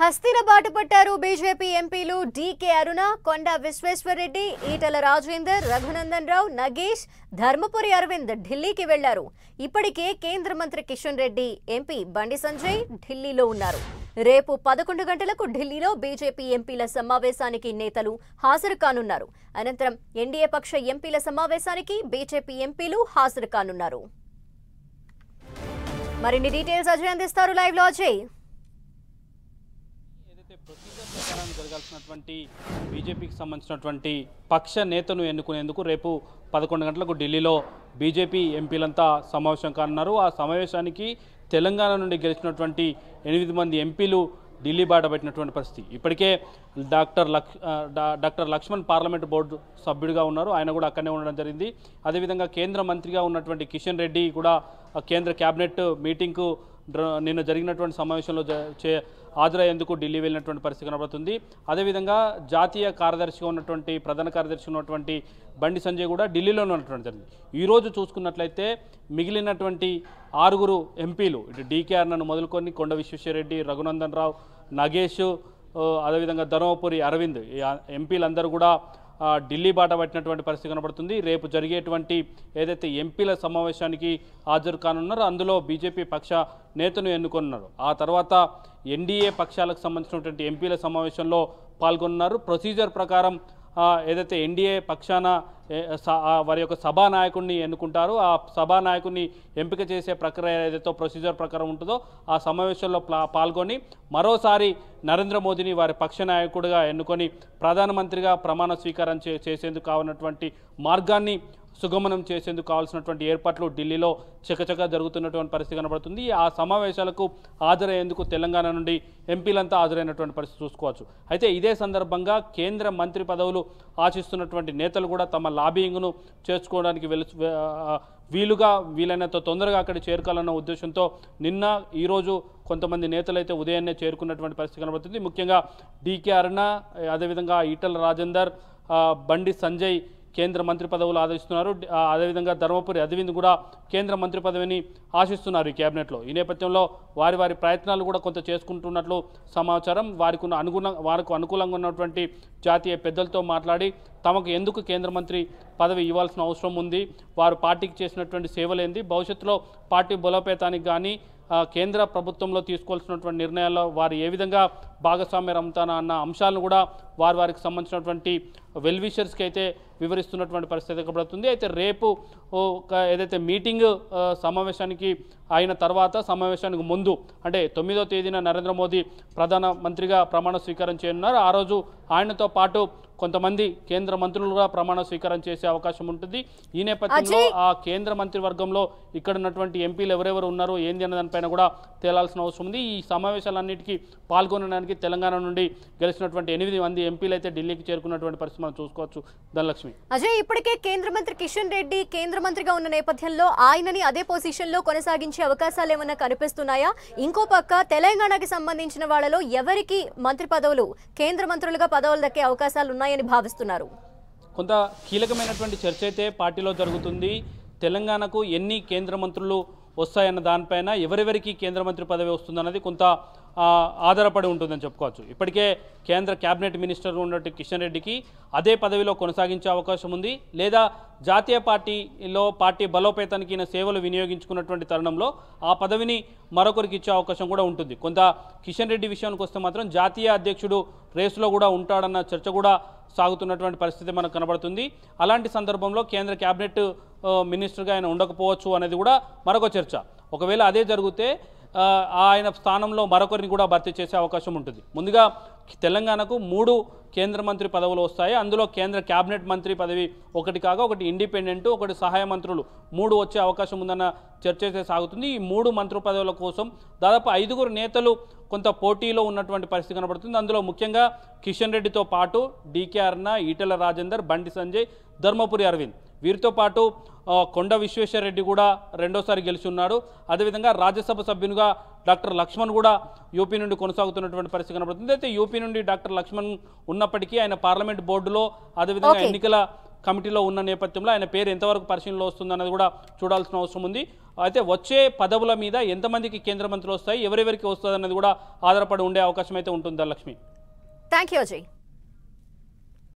అస్థిర బాట పట్టారు బీజేపీ ఎంపీలు డీకే అరుణ, కొండా విశ్వేశ్వరరెడ్డి, ఈటల రాజేందర్, రఘునందన్ రావు, నగేష్, ధర్మపురి అరవింద్ ఢిల్లీకి వెళ్లారు. ఇప్పటికే కేంద్ర మంత్రి కిషన్ రెడ్డి, ఎంపీ బండి సంజయ్ ఢిల్లీలో ఉన్నారు. రేపు 11 గంటలకు ఢిల్లీలో బీజేపీ ఎంపీల సమావేశానికి నేతలు హాజరు కానున్నారు. అనంతరం ఎన్డీఏ పక్ష ఎంపీల సమావేశానికి బీజేపీ ఎంపీలు హాజరు కానున్నారు. మరిన్ని డీటెయిల్స్ అజయ్ అందిస్తారు. లైవ్ లో అజయ్. ప్రొసీజర్ ప్రకారం జరగాల్సినటువంటి బీజేపీకి సంబంధించినటువంటి పక్ష నేతను ఎన్నుకునేందుకు రేపు 11 గంటలకు ఢిల్లీలో బీజేపీ ఎంపీలంతా సమావేశం కానున్నారు. ఆ సమావేశానికి తెలంగాణ నుండి గెలిచినటువంటి 8 మంది ఎంపీలు ఢిల్లీ బాట పెట్టినటువంటి పరిస్థితి. ఇప్పటికే డాక్టర్ లక్ష్మణ్ పార్లమెంట్ బోర్డు సభ్యుడిగా ఉన్నారు. ఆయన కూడా అక్కడనే ఉండడం జరిగింది. అదేవిధంగా కేంద్ర మంత్రిగా ఉన్నటువంటి కిషన్ రెడ్డి కూడా కేంద్ర క్యాబినెట్ మీటింగ్కు నిన్న జరిగినటువంటి సమావేశంలో హాజరయ్యేందుకు ఢిల్లీ వెళ్ళినటువంటి పరిస్థితి కనబడుతుంది. అదేవిధంగా జాతీయ కార్యదర్శిగా ఉన్నటువంటి ప్రధాన కార్యదర్శిగా ఉన్నటువంటి బండి సంజయ్ కూడా ఢిల్లీలోనే ఉన్నటువంటి జరిగింది. ఈరోజు చూసుకున్నట్లయితే మిగిలినటువంటి 6 ఎంపీలు ఇటు డీకే అరుణను మొదలుకొని కొండ విశ్వేశ్వరరెడ్డి, రఘునందన్ రావు, నగేష్, అదేవిధంగా ధర్మపురి అరవింద్ ఈ ఎంపీలందరూ కూడా ఢిల్లీ బాట పట్టినటువంటి పరిస్థితి కనబడుతుంది. రేపు జరిగేటువంటి ఏదైతే ఎంపీల సమావేశానికి హాజరు కానున్నారో అందులో బీజేపీ పక్ష నేతను ఎన్నుకున్నారు. ఆ తర్వాత ఎన్డీఏ పక్షాలకు సంబంధించినటువంటి ఎంపీల సమావేశంలో పాల్గొన్నారు. ప్రొసీజర్ ప్రకారం ఏదైతే ఎన్డీఏ పక్షాన వారి యొక్క సభానాయకుడిని ఎన్నుకుంటారో ఆ సభానాయకుడిని ఎంపిక చేసే ప్రక్రియ ఏదైతే ప్రొసీజర్ ప్రకారం ఉంటుందో ఆ సమావేశంలో పాల్గొని మరోసారి నరేంద్ర మోదీని వారి పక్ష నాయకుడిగా ఎన్నుకొని ప్రధానమంత్రిగా ప్రమాణ స్వీకారం చేసేందుకు కావాలన్నటువంటి మార్గాన్ని సుగమనం చేసేందుకు కావాల్సినటువంటి ఏర్పాట్లు ఢిల్లీలో చకచకా జరుగుతున్నటువంటి పరిస్థితి కనబడుతుంది. ఆ సమావేశాలకు హాజరయ్యేందుకు తెలంగాణ నుండి ఎంపీలంతా హాజరైనటువంటి పరిస్థితి చూసుకోవచ్చు. అయితే ఇదే సందర్భంగా కేంద్ర మంత్రి పదవులు ఆశిస్తున్నటువంటి నేతలు కూడా తమ లాబింగ్ను చేసుకోవడానికి వీలైనంత తొందరగా అక్కడ చేరుకోవాలన్న ఉద్దేశంతో నిన్న ఈరోజు కొంతమంది నేతలైతే ఉదయాన్నే చేరుకున్నటువంటి పరిస్థితి కనబడుతుంది. ముఖ్యంగా డీకే అరుణ, అదేవిధంగా ఈటల రాజేందర్, బండి సంజయ్ కేంద్ర మంత్రి పదవులు ఆశిస్తున్నారు. అదేవిధంగా ధర్మపురి అరవింద్ కూడా కేంద్ర మంత్రి పదవిని ఆశిస్తున్నారు ఈ క్యాబినెట్లో. ఈ నేపథ్యంలో వారి ప్రయత్నాలు కూడా కొంత చేసుకుంటున్నట్లు సమాచారం. వారికి అనుకూలంగా ఉన్నటువంటి జాతీయ పెద్దలతో మాట్లాడి తమకు ఎందుకు కేంద్ర మంత్రి పదవి ఇవ్వాల్సిన అవసరం ఉంది, వారు పార్టీకి చేసినటువంటి సేవలేంది, భవిష్యత్తులో పార్టీ బలోపేతానికి కానీ కేంద్ర ప్రభుత్వంలో తీసుకోవాల్సినటువంటి నిర్ణయాల్లో వారు ఏ విధంగా భాగస్వామ్యం అమ్ముతానా అన్న అంశాలను కూడా వారికి సంబంధించినటువంటి వెల్విషర్స్కి అయితే వివరిస్తున్నటువంటి పరిస్థితి కనబడుతుంది. అయితే రేపు ఏదైతే మీటింగ్ సమావేశానికి అయిన తర్వాత సమావేశానికి ముందు అంటే 9వ తేదీన నరేంద్ర మోదీ ప్రధానమంత్రిగా ప్రమాణ స్వీకారం చేయనున్నారు. ఆ రోజు ఆయనతో పాటు కొంతమంది కేంద్ర మంత్రులుగా ప్రమాణ స్వీకారం చేసే అవకాశం ఉంటుంది. ఈ నేపథ్యంలో ఆ కేంద్ర మంత్రివర్గంలో ఇక్కడ ఉన్నటువంటి ఎంపీలు ఎవరెవరు ఉన్నారు ఏంది అన్న దానిపైన కూడా తేలాల్సిన అవసరం ఉంది. ఈ సమావేశాలన్నిటికీ పాల్గొనడానికి తెలంగాణ నుండి గెలిచినటువంటి 8 మంది ఎంపీలు అయితే ఢిల్లీకి చేరుకున్నటువంటి పరిస్థితి మనం చూసుకోవచ్చు. ధనలక్ష్మి. అజయ్, ఇప్పటికే కేంద్ర మంత్రి కిషన్ రెడ్డి కేంద్ర మంత్రిగా ఉన్న నేపథ్యంలో ఆయనని అదే పొజిషన్ లో కొనసాగించే అవకాశాలు ఏమైనా కనిపిస్తున్నాయా? ఇంకో పక్క తెలంగాణకి సంబంధించిన వాళ్ళలో ఎవరికి మంత్రి పదవులు కేంద్ర మంత్రులుగా పదవులు దక్కే అవకాశాలు ఉన్నాయని భావిస్తున్నారు? కొంత కీలకమైనటువంటి చర్చ అయితే పార్టీలో జరుగుతుంది. తెలంగాణకు ఎన్ని కేంద్ర మంత్రులు వస్తాయన్న దానిపైన ఎవరెవరికి కేంద్ర మంత్రి పదవి వస్తుందన్నది కొంత ఆధారపడి ఉంటుందని చెప్పుకోవచ్చు. ఇప్పటికే కేంద్ర క్యాబినెట్ మినిస్టర్ ఉన్నట్టు కిషన్ రెడ్డికి అదే పదవిలో కొనసాగించే అవకాశం ఉంది. లేదా జాతీయ పార్టీలో పార్టీ బలోపేతానికి ఈయన సేవలు వినియోగించుకున్నటువంటి తరుణంలో ఆ పదవిని మరొకరికి ఇచ్చే అవకాశం కూడా ఉంటుంది. కొంత కిషన్ రెడ్డి విషయానికి వస్తే మాత్రం జాతీయ అధ్యక్షుడు రేసులో కూడా ఉంటాడన్న చర్చ కూడా సాగుతున్నటువంటి పరిస్థితి మనకు కనబడుతుంది. అలాంటి సందర్భంలో కేంద్ర క్యాబినెట్ మినిస్టర్గా ఆయన ఉండకపోవచ్చు అనేది కూడా మరొక చర్చ. ఒకవేళ అదే జరిగితే ఆయన స్థానంలో మరొకరిని కూడా భర్తీ చేసే అవకాశం ఉంటుంది. ముందుగా తెలంగాణకు 3 కేంద్ర మంత్రి పదవులు వస్తాయి. అందులో కేంద్ర క్యాబినెట్ మంత్రి పదవి ఒకటి కాగా ఒకటి ఇండిపెండెంట్, ఒకటి సహాయ మంత్రులు 3 వచ్చే అవకాశం ఉందన్న చర్చ అయితే సాగుతుంది. ఈ 3 మంత్రి పదవుల కోసం దాదాపు 5 నేతలు కొంత పోటీలో ఉన్నటువంటి పరిస్థితి కనబడుతుంది. అందులో ముఖ్యంగా కిషన్ రెడ్డితో పాటు డీకే అరుణ, ఈటల రాజేందర్, బండి సంజయ్, ధర్మపురి అరవింద్ వీరితో పాటు కొండ విశ్వేశ్వరరెడ్డి కూడా రెండోసారి గెలిచి ఉన్నాడు. అదేవిధంగా రాజ్యసభ సభ్యునిగా డాక్టర్ లక్ష్మణ్ కూడా యూపీ నుండి కొనసాగుతున్నటువంటి పరిస్థితి కనబడుతుంది. అయితే యూపీ నుండి డాక్టర్ లక్ష్మణ్ ఉన్నప్పటికీ ఆయన పార్లమెంట్ బోర్డులో అదేవిధంగా ఎన్నికల కమిటీలో ఉన్న నేపథ్యంలో ఆయన పేరు ఎంతవరకు పరిశీలనలో వస్తుందన్నది కూడా చూడాల్సిన అవసరం ఉంది. అయితే వచ్చే పదవుల మీద ఎంతమందికి కేంద్ర మంత్రులు వస్తాయి, ఎవరెవరికి వస్తుంది అన్నది కూడా ఆధారపడి ఉండే అవకాశం అయితే ఉంటుంది ధనలక్ష్మి. Thank you Ajay.